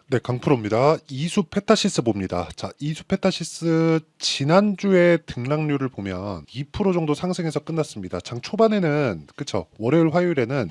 네, 강프로입니다. 이수 페타시스 봅니다. 자, 이수 페타시스 지난주에 등락률을 보면 2% 정도 상승해서 끝났습니다. 장 초반에는 그쵸? 월요일, 화요일에는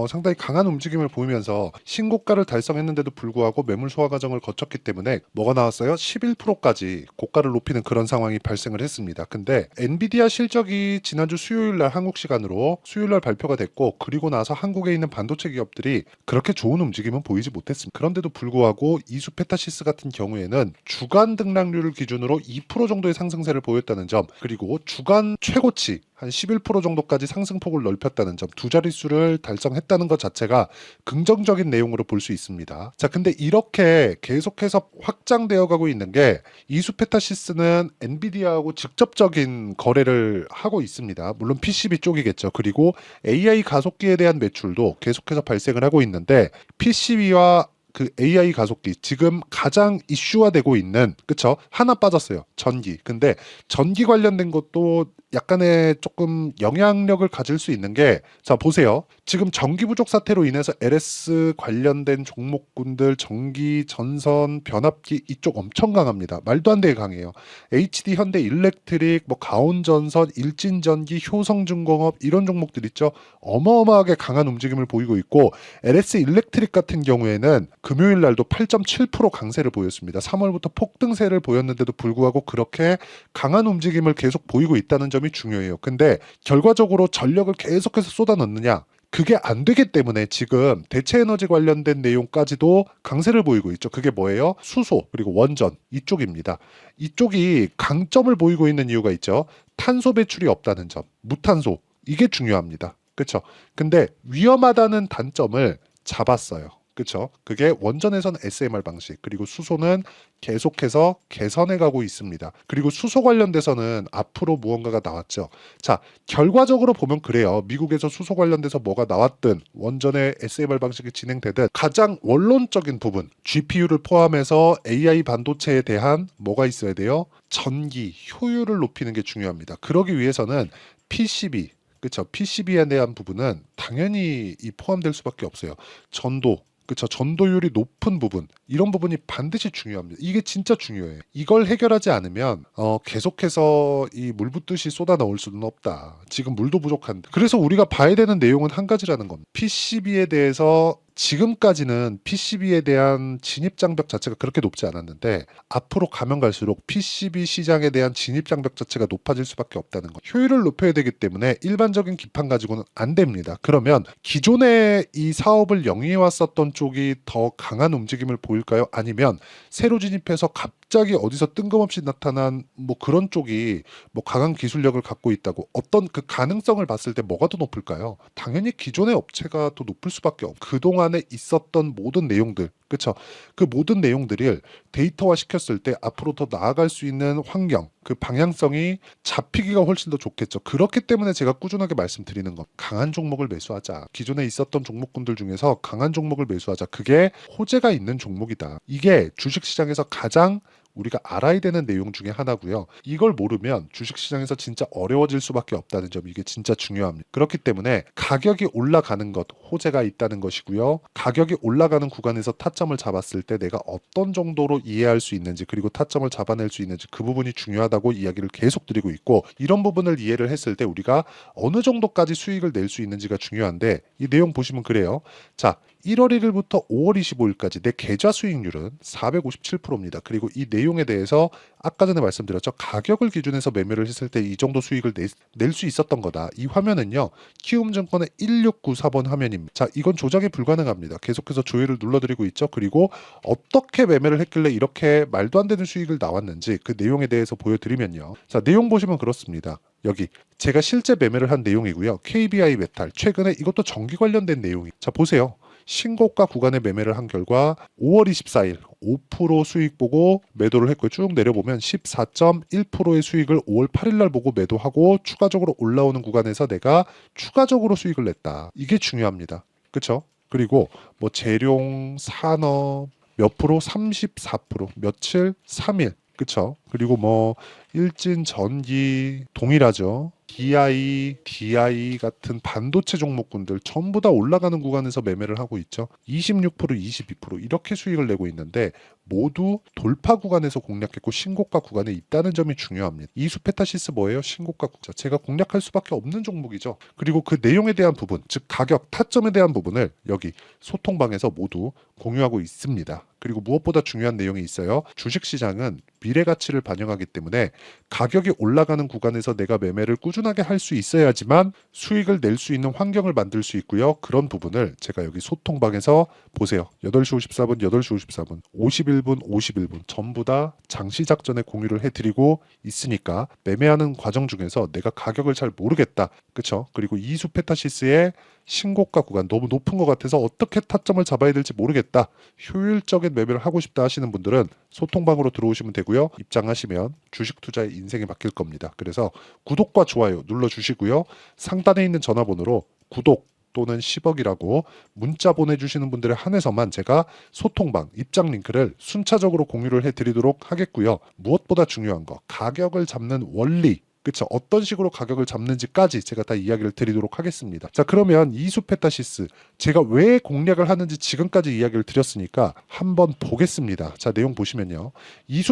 상당히 강한 움직임을 보이면서 신고가를 달성했는데도 불구하고 매물 소화 과정을 거쳤기 때문에 뭐가 나왔어요? 11%까지 고가를 높이는 그런 상황이 발생을 했습니다. 근데 엔비디아 실적이 지난주 수요일 날 한국 시간으로 수요일 날 발표가 됐고, 그리고 나서 한국에 있는 반도체 기업들이 그렇게 좋은 움직임은 보이지 못했습니다. 그런데도 불구하고 이수 페타시스 같은 경우에는 주간 등락률을 기준으로 2% 정도의 상승세를 보였다는 점, 그리고 주간 최고치 한 11% 정도까지 상승폭을 넓혔다는 점, 두 자릿수를 달성했다는 것 자체가 긍정적인 내용으로 볼 수 있습니다. 자, 근데 이렇게 계속해서 확장되어 가고 있는 게, 이수페타시스는 엔비디아하고 직접적인 거래를 하고 있습니다. 물론 PCB 쪽이겠죠. 그리고 AI 가속기에 대한 매출도 계속해서 발생을 하고 있는데, PCB와 그 AI 가속기 지금 가장 이슈화되고 있는, 그쵸? 하나 빠졌어요. 전기. 근데 전기 관련된 것도 약간의 조금 영향력을 가질 수 있는 게, 자 보세요. 지금 전기 부족 사태로 인해서 LS 관련된 종목군들, 전기, 전선, 변압기 이쪽 엄청 강합니다. 말도 안 되게 강해요. HD 현대 일렉트릭, 뭐 가온전선, 일진전기, 효성중공업 이런 종목들 있죠. 어마어마하게 강한 움직임을 보이고 있고, LS 일렉트릭 같은 경우에는 금요일 날도 8.7% 강세를 보였습니다. 3월부터 폭등세를 보였는데도 불구하고 그렇게 강한 움직임을 계속 보이고 있다는 점이 중요해요. 근데 결과적으로 전력을 계속해서 쏟아 넣느냐? 그게 안 되기 때문에 지금 대체 에너지 관련된 내용까지도 강세를 보이고 있죠. 그게 뭐예요? 수소, 그리고 원전 이쪽입니다. 이쪽이 강점을 보이고 있는 이유가 있죠. 탄소 배출이 없다는 점, 무탄소, 이게 중요합니다. 그렇죠? 근데 위험하다는 단점을 잡았어요. 그렇죠? 그게 원전에선 SMR 방식, 그리고 수소는 계속해서 개선해 가고 있습니다. 그리고 수소 관련돼서는 앞으로 무언가가 나왔죠. 자, 결과적으로 보면 그래요. 미국에서 수소 관련돼서 뭐가 나왔든, 원전의 SMR 방식이 진행되든, 가장 원론적인 부분, GPU를 포함해서 AI 반도체에 대한 뭐가 있어야 돼요? 전기 효율을 높이는 게 중요합니다. 그러기 위해서는 PCB, 그렇죠? PCB에 대한 부분은 당연히 이 포함될 수밖에 없어요. 전도, 그렇죠. 전도율이 높은 부분, 이런 부분이 반드시 중요합니다. 이게 진짜 중요해요. 이걸 해결하지 않으면 계속해서 이 물 붓듯이 쏟아 넣을 수는 없다. 지금 물도 부족한데. 그래서 우리가 봐야 되는 내용은 한 가지라는 겁니다. PCB에 대해서 지금까지는 PCB에 대한 진입 장벽 자체가 그렇게 높지 않았는데, 앞으로 가면 갈수록 PCB 시장에 대한 진입 장벽 자체가 높아질 수밖에 없다는 것. 효율을 높여야 되기 때문에 일반적인 기판 가지고는 안 됩니다. 그러면 기존에 이 사업을 영위해 왔었던 쪽이 더 강한 움직임을 보일까요? 아니면 새로 진입해서 갑자기 어디서 뜬금없이 나타난 뭐 그런 쪽이 뭐 강한 기술력을 갖고 있다고, 어떤 그 가능성을 봤을 때 뭐가 더 높을까요? 당연히 기존의 업체가 더 높을 수밖에 없고, 그동안에 있었던 모든 내용들, 그쵸? 그 모든 내용들을 데이터화 시켰을 때 앞으로 더 나아갈 수 있는 환경, 그 방향성이 잡히기가 훨씬 더 좋겠죠. 그렇기 때문에 제가 꾸준하게 말씀드리는 것, 강한 종목을 매수하자. 기존에 있었던 종목군들 중에서 강한 종목을 매수하자. 그게 호재가 있는 종목이다. 이게 주식시장에서 가장 우리가 알아야 되는 내용 중에 하나고요. 이걸 모르면 주식시장에서 진짜 어려워질 수밖에 없다는 점, 이게 진짜 중요합니다. 그렇기 때문에 가격이 올라가는 것, 호재가 있다는 것이고요. 가격이 올라가는 구간에서 타점을 잡았을 때 내가 어떤 정도로 이해할 수 있는지, 그리고 타점을 잡아낼 수 있는지, 그 부분이 중요하다고 이야기를 계속 드리고 있고, 이런 부분을 이해를 했을 때 우리가 어느 정도까지 수익을 낼 수 있는지가 중요한데, 이 내용 보시면 그래요. 자, 1월 1일부터 5월 25일까지 내 계좌 수익률은 457%입니다. 그리고 이 내용에 대해서 아까 전에 말씀드렸죠. 가격을 기준해서 매매를 했을 때 이 정도 수익을 낼 수 있었던 거다. 이 화면은요, 키움증권의 1694번 화면입니다. 자, 이건 조작이 불가능합니다. 계속해서 조회를 눌러드리고 있죠. 그리고 어떻게 매매를 했길래 이렇게 말도 안 되는 수익을 나왔는지 그 내용에 대해서 보여드리면요. 자, 내용 보시면 그렇습니다. 여기 제가 실제 매매를 한 내용이고요. KBI 메탈, 최근에 이것도 전기 관련된 내용이. 자, 보세요. 신고가 구간에 매매를 한 결과 5월 24일 5% 수익 보고 매도를 했고요. 쭉 내려보면 14.1%의 수익을 5월 8일 날 보고 매도하고, 추가적으로 올라오는 구간에서 내가 추가적으로 수익을 냈다. 이게 중요합니다. 그렇죠? 그리고 뭐 재룡, 산업 몇 프로? 34%, 며칠? 3일. 그쵸? 그리고 뭐 일진 전기 동일하죠. DI 같은 반도체 종목군들 전부 다 올라가는 구간에서 매매를 하고 있죠. 26%, 22% 이렇게 수익을 내고 있는데 모두 돌파 구간에서 공략했고 신고가 구간에 있다는 점이 중요합니다. 이수페타시스 뭐예요? 신고가 구간. 제가 공략할 수밖에 없는 종목이죠. 그리고 그 내용에 대한 부분, 즉 가격, 타점에 대한 부분을 여기 소통방에서 모두 공유하고 있습니다. 그리고 무엇보다 중요한 내용이 있어요. 주식시장은 미래 가치를 반영하기 때문에 가격이 올라가는 구간에서 내가 매매를 꾸준하게 할 수 있어야지만 수익을 낼 수 있는 환경을 만들 수 있고요. 그런 부분을 제가 여기 소통방에서 보세요. 8시 54분, 8시 54분, 51분, 51분 전부 다 장시작 전에 공유를 해드리고 있으니까 매매하는 과정 중에서 내가 가격을 잘 모르겠다. 그쵸? 그리고 이수페타시스의 신고가 구간 너무 높은 것 같아서 어떻게 타점을 잡아야 될지 모르겠다. 효율적인 매매를 하고 싶다 하시는 분들은 소통방으로 들어오시면 되고요. 입장하시면 주식 투자의 인생이 바뀔 겁니다. 그래서 구독과 좋아요 눌러주시고요. 상단에 있는 전화번호로 구독 또는 10억이라고 문자 보내주시는 분들에 한해서만 제가 소통방 입장 링크를 순차적으로 공유를 해드리도록 하겠고요. 무엇보다 중요한 거 가격을 잡는 원리 그쵸? 어떤 식으로 가격을 잡는지까지 제가 다 이야기를 드리도록 하겠습니다. 자, 그러면 이수페타시스 제가 왜 공략을 하는지 지금까지 이야기를 드렸으니까 한번 보겠습니다. 자, 내용 보시면요.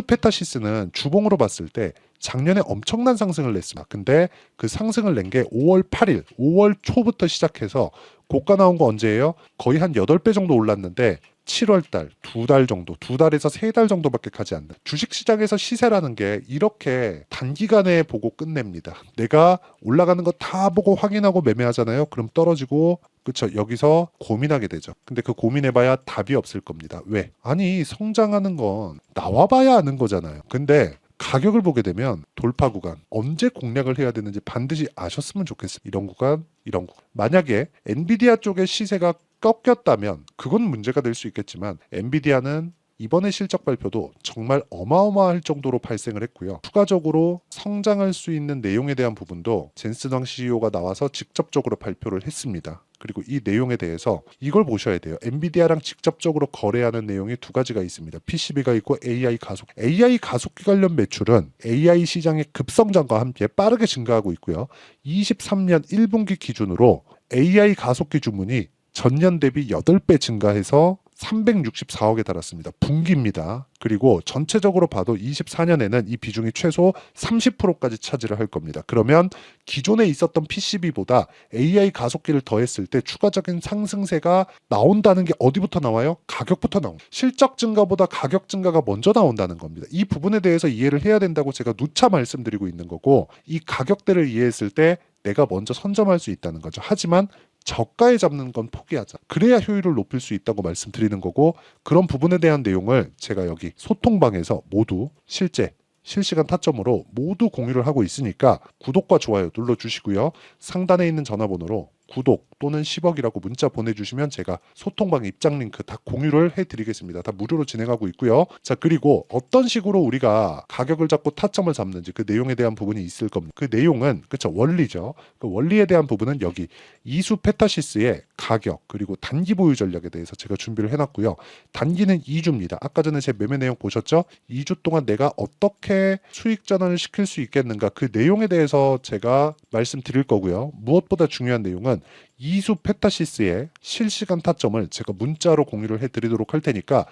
이수페타시스는 주봉으로 봤을 때 작년에 엄청난 상승을 냈습니다. 근데 그 상승을 낸 게 5월 8일, 5월 초부터 시작해서 고가 나온 거 언제예요? 거의 한 8배 정도 올랐는데 7월달, 2달 정도, 2달에서 3달 정도밖에 가지 않는 주식시장에서 시세라는 게 이렇게 단기간에 보고 끝냅니다. 내가 올라가는 거 다 보고 확인하고 매매하잖아요. 그럼 떨어지고 그쵸 여기서 고민하게 되죠. 근데 그 고민해봐야 답이 없을 겁니다. 왜? 아니 성장하는 건 나와봐야 아는 거잖아요. 근데 가격을 보게 되면 돌파 구간 언제 공략을 해야 되는지 반드시 아셨으면 좋겠습니다. 이런 구간 이런 구간 만약에 엔비디아 쪽의 시세가 꺾였다면 그건 문제가 될 수 있겠지만 엔비디아는 이번에 실적 발표도 정말 어마어마할 정도로 발생을 했고요. 추가적으로 성장할 수 있는 내용에 대한 부분도 젠슨 황 CEO가 나와서 직접적으로 발표를 했습니다. 그리고 이 내용에 대해서 이걸 보셔야 돼요. 엔비디아랑 직접적으로 거래하는 내용이 두 가지가 있습니다. PCB가 있고 AI 가속기. AI 가속기 관련 매출은 AI 시장의 급성장과 함께 빠르게 증가하고 있고요. 23년 1분기 기준으로 AI 가속기 주문이 전년 대비 8배 증가해서 364억에 달았습니다. 분기입니다. 그리고 전체적으로 봐도 24년에는 이 비중이 최소 30%까지 차지를 할 겁니다. 그러면 기존에 있었던 PCB보다 AI 가속기를 더했을 때 추가적인 상승세가 나온다는 게 어디부터 나와요? 가격부터 나옵니다. 실적 증가보다 가격 증가가 먼저 나온다는 겁니다. 이 부분에 대해서 이해를 해야 된다고 제가 누차 말씀드리고 있는 거고 이 가격대를 이해했을 때 내가 먼저 선점할 수 있다는 거죠. 하지만 저가에 잡는 건 포기하자. 그래야 효율을 높일 수 있다고 말씀드리는 거고 그런 부분에 대한 내용을 제가 여기 소통방에서 모두 실시간 타점으로 모두 공유를 하고 있으니까 구독과 좋아요 눌러주시고요. 상단에 있는 전화번호로 구독 또는 10억이라고 문자 보내주시면 제가 소통방 입장 링크 다 공유를 해드리겠습니다. 다 무료로 진행하고 있고요. 자 그리고 어떤 식으로 우리가 가격을 잡고 타점을 잡는지 그 내용에 대한 부분이 있을 겁니다. 그 내용은 그쵸 원리죠. 그 원리에 대한 부분은 여기 이수페타시스의 가격 그리고 단기 보유 전략에 대해서 제가 준비를 해놨고요. 단기는 2주입니다. 아까 전에 제 매매 내용 보셨죠? 2주 동안 내가 어떻게 수익 전환을 시킬 수 있겠는가 그 내용에 대해서 제가 말씀드릴 거고요. 무엇보다 중요한 내용은 이수페타시스의 실시간 타점을 제가 문자로 공유를 해드리도록 할 테니까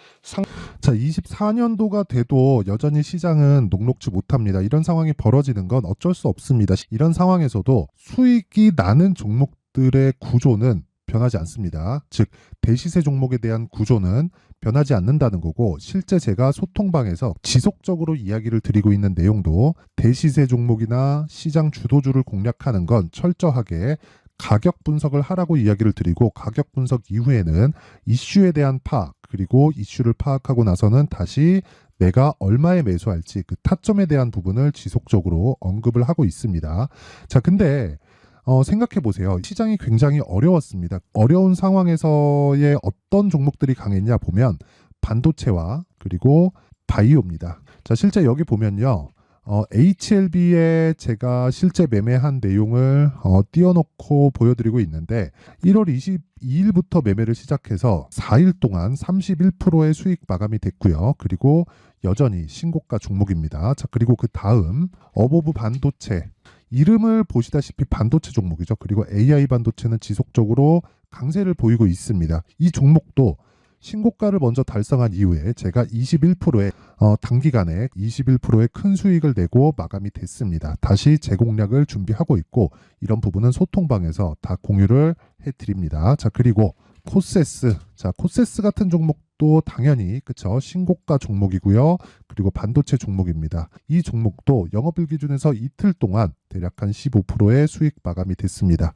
자 24년도가 돼도 여전히 시장은 녹록지 못합니다. 이런 상황이 벌어지는 건 어쩔 수 없습니다. 이런 상황에서도 수익이 나는 종목들의 구조는 변하지 않습니다. 즉 대시세 종목에 대한 구조는 변하지 않는다는 거고 실제 제가 소통방에서 지속적으로 이야기를 드리고 있는 내용도 대시세 종목이나 시장 주도주를 공략하는 건 철저하게 가격 분석을 하라고 이야기를 드리고 가격 분석 이후에는 이슈에 대한 파악 그리고 이슈를 파악하고 나서는 다시 내가 얼마에 매수할지 그 타점에 대한 부분을 지속적으로 언급을 하고 있습니다. 자 근데 생각해 보세요. 시장이 굉장히 어려웠습니다. 어려운 상황에서의 어떤 종목들이 강했냐 보면 반도체와 그리고 바이오입니다. 자 실제 여기 보면요. HLB에 제가 실제 매매한 내용을 띄워놓고 보여드리고 있는데 1월 22일부터 매매를 시작해서 4일 동안 31%의 수익 마감이 됐고요. 그리고 여전히 신고가 종목입니다. 자 그리고 그 다음 어보브 반도체 이름을 보시다시피 반도체 종목이죠. 그리고 AI 반도체는 지속적으로 강세를 보이고 있습니다. 이 종목도 신고가를 먼저 달성한 이후에 제가 21%의 단기간에 21%의 큰 수익을 내고 마감이 됐습니다. 다시 재공략을 준비하고 있고 이런 부분은 소통방에서 다 공유를 해드립니다. 자, 그리고 코세스. 자, 코세스 같은 종목도 당연히 그쵸, 신고가 종목이고요. 그리고 반도체 종목입니다. 이 종목도 영업일 기준에서 이틀 동안 대략 한 15%의 수익 마감이 됐습니다.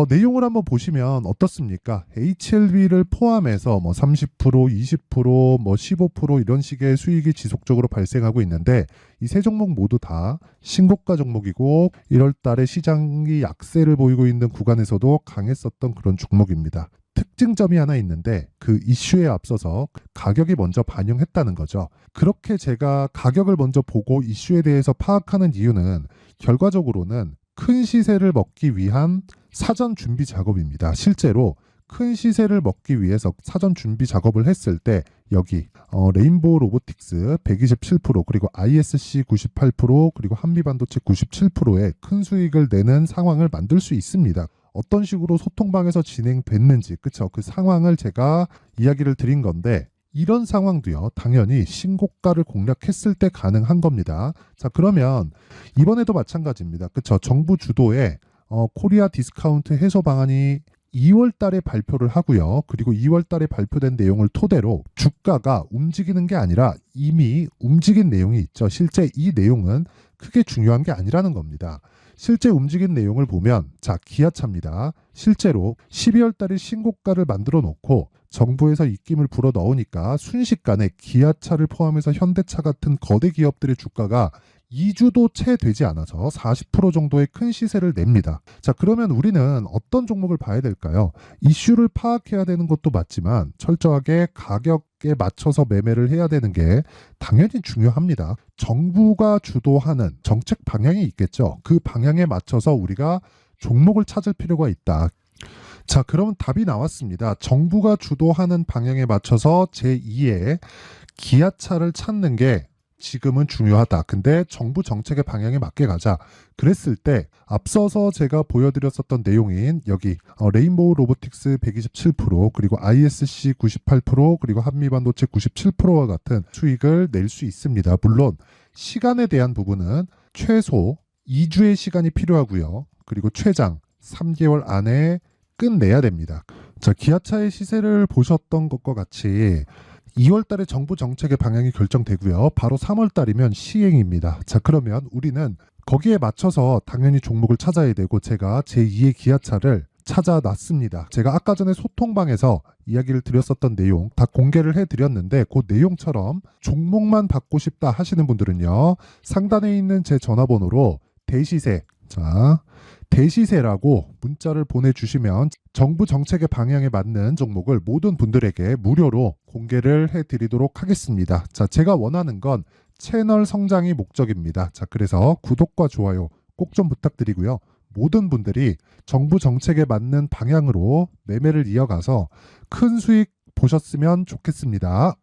내용을 한번 보시면 어떻습니까? HLB를 포함해서 뭐 30%, 20%, 뭐 15% 이런 식의 수익이 지속적으로 발생하고 있는데 이 세 종목 모두 다 신고가 종목이고 1월 달에 시장이 약세를 보이고 있는 구간에서도 강했었던 그런 종목입니다. 특징점이 하나 있는데 그 이슈에 앞서서 가격이 먼저 반영했다는 거죠. 그렇게 제가 가격을 먼저 보고 이슈에 대해서 파악하는 이유는 결과적으로는 큰 시세를 먹기 위한 사전 준비 작업입니다. 실제로 큰 시세를 먹기 위해서 사전 준비 작업을 했을 때 여기 레인보우 로보틱스 127% 그리고 ISC 98% 그리고 한미반도체 97%의 큰 수익을 내는 상황을 만들 수 있습니다. 어떤 식으로 소통방에서 진행됐는지 그쵸, 그 상황을 제가 이야기를 드린 건데 이런 상황도요 당연히 신고가를 공략했을 때 가능한 겁니다. 자, 그러면 이번에도 마찬가지입니다. 그쵸, 정부 주도의 코리아 디스카운트 해소 방안이 2월 달에 발표를 하고요. 그리고 2월 달에 발표된 내용을 토대로 주가가 움직이는 게 아니라 이미 움직인 내용이 있죠. 실제 이 내용은 크게 중요한 게 아니라는 겁니다. 실제 움직인 내용을 보면 자, 기아차입니다. 실제로 12월 달에 신고가를 만들어 놓고 정부에서 입김을 불어 넣으니까 순식간에 기아차를 포함해서 현대차 같은 거대 기업들의 주가가 2주도 채 되지 않아서 40% 정도의 큰 시세를 냅니다. 자, 그러면 우리는 어떤 종목을 봐야 될까요? 이슈를 파악해야 되는 것도 맞지만 철저하게 가격에 맞춰서 매매를 해야 되는 게 당연히 중요합니다. 정부가 주도하는 정책 방향이 있겠죠. 그 방향에 맞춰서 우리가 종목을 찾을 필요가 있다. 자, 그러면 답이 나왔습니다. 정부가 주도하는 방향에 맞춰서 제2의 기아차를 찾는 게 지금은 중요하다. 근데 정부 정책의 방향에 맞게 가자. 그랬을 때 앞서서 제가 보여드렸었던 내용인 여기 레인보우 로보틱스 127% 그리고 ISC 98% 그리고 한미반도체 97%와 같은 수익을 낼 수 있습니다. 물론 시간에 대한 부분은 최소 2주의 시간이 필요하고요. 그리고 최장 3개월 안에 끝내야 됩니다. 자, 기아차의 시세를 보셨던 것과 같이 2월 달에 정부 정책의 방향이 결정되고요. 바로 3월 달이면 시행입니다. 자, 그러면 우리는 거기에 맞춰서 당연히 종목을 찾아야 되고 제가 제2의 기아차를 찾아놨습니다. 제가 아까 전에 소통방에서 이야기를 드렸었던 내용 다 공개를 해드렸는데 그 내용처럼 종목만 받고 싶다 하시는 분들은요. 상단에 있는 제 전화번호로 대시세, 자, 대시세라고 문자를 보내주시면 정부 정책의 방향에 맞는 종목을 모든 분들에게 무료로 공개를 해드리도록 하겠습니다. 자, 제가 원하는 건 채널 성장이 목적입니다. 자, 그래서 구독과 좋아요 꼭 좀 부탁드리고요. 모든 분들이 정부 정책에 맞는 방향으로 매매를 이어가서 큰 수익 보셨으면 좋겠습니다.